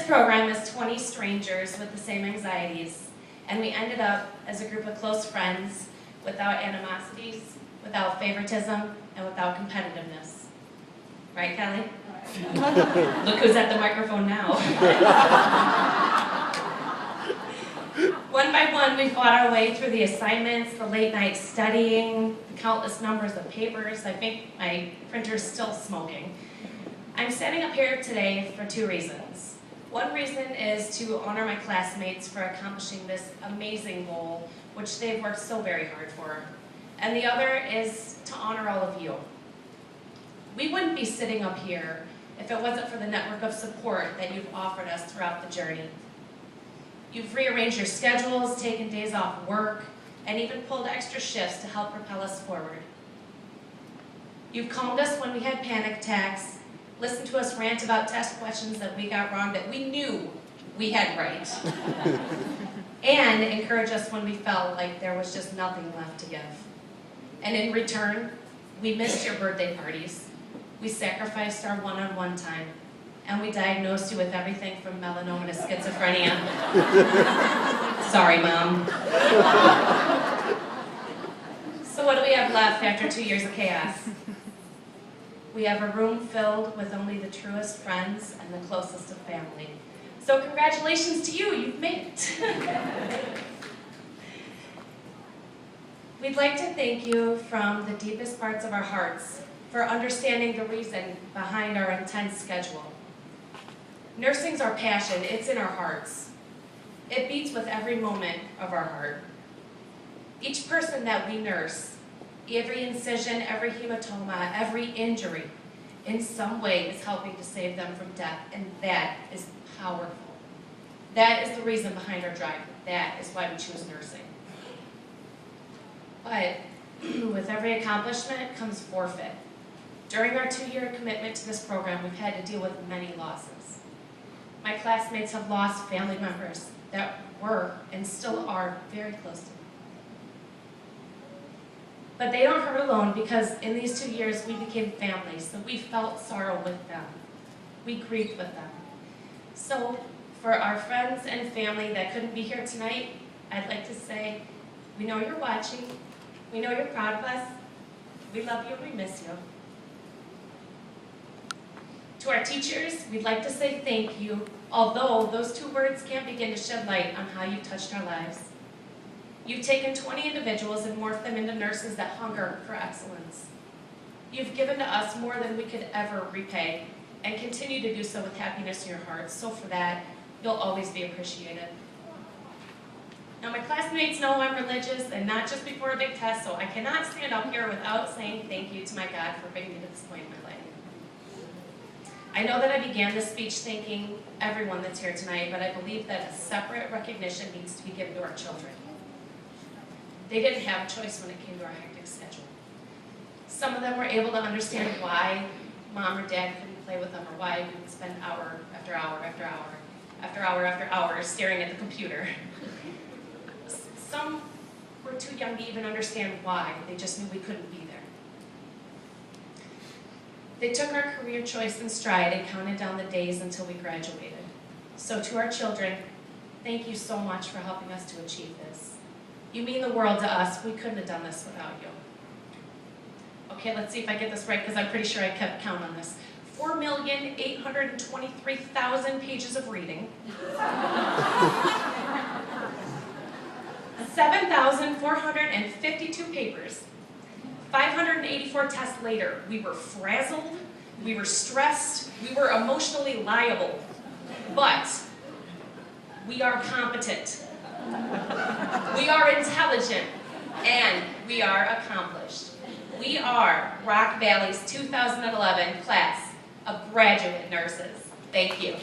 program as 20 strangers with the same anxieties, and we ended up as a group of close friends without animosities, without favoritism, and without competitiveness. Right, Kelly? Look who's at the microphone now. One by one, we fought our way through the assignments, the late night studying, the countless numbers of papers. I think my printer's still smoking. I'm standing up here today for two reasons. One reason is to honor my classmates for accomplishing this amazing goal, which they've worked so very hard for. And the other is to honor all of you. We wouldn't be sitting up here if it wasn't for the network of support that you've offered us throughout the journey. You've rearranged your schedules, taken days off work, and even pulled extra shifts to help propel us forward. You've calmed us when we had panic attacks, listened to us rant about test questions that we got wrong that we knew we had right, and encouraged us when we felt like there was just nothing left to give. And in return, we missed your birthday parties. We sacrificed our one-on-one time, and we diagnosed you with everything from melanoma to schizophrenia. Sorry, Mom. So what do we have left after 2 years of chaos? We have a room filled with only the truest friends and the closest of family. So congratulations to you, you've made it. We'd like to thank you from the deepest parts of our hearts for understanding the reason behind our intense schedule. Nursing's our passion, it's in our hearts. It beats with every moment of our heart. Each person that we nurse, every incision, every hematoma, every injury, in some way is helping to save them from death, and that is powerful. That is the reason behind our drive. That is why we choose nursing. But with every accomplishment comes forfeit. During our 2-year commitment to this program, we've had to deal with many losses. My classmates have lost family members that were and still are very close to them. But they don't hurt alone, because in these 2 years we became family, so we felt sorrow with them. We grieved with them. So for our friends and family that couldn't be here tonight, I'd like to say, we know you're watching, we know you're proud of us, we love you and we miss you. To our teachers, we'd like to say thank you, although those 2 words can't begin to shed light on how you've touched our lives. You've taken 20 individuals and morphed them into nurses that hunger for excellence. You've given to us more than we could ever repay, and continue to do so with happiness in your hearts, so for that, you'll always be appreciated. Now, my classmates know I'm religious, and not just before a big test, so I cannot stand up here without saying thank you to my God for bringing me to this point in my life. I know that I began this speech thanking everyone that's here tonight, but I believe that a separate recognition needs to be given to our children. They didn't have a choice when it came to our hectic schedule. Some of them were able to understand why Mom or Dad couldn't play with them, or why we would spend hour after hour after hour, after hour after hour staring at the computer. Some were too young to even understand why. They just knew we couldn't be there. They took our career choice in stride and counted down the days until we graduated. So to our children, thank you so much for helping us to achieve this. You mean the world to us. We couldn't have done this without you. Okay, let's see if I get this right, because I'm pretty sure I kept count on this. 4,823,000 pages of reading. 7,452 papers. 584 tests later, we were frazzled, we were stressed, we were emotionally liable, but we are competent, we are intelligent, and we are accomplished. We are Rock Valley's 2011 class of graduate nurses. Thank you.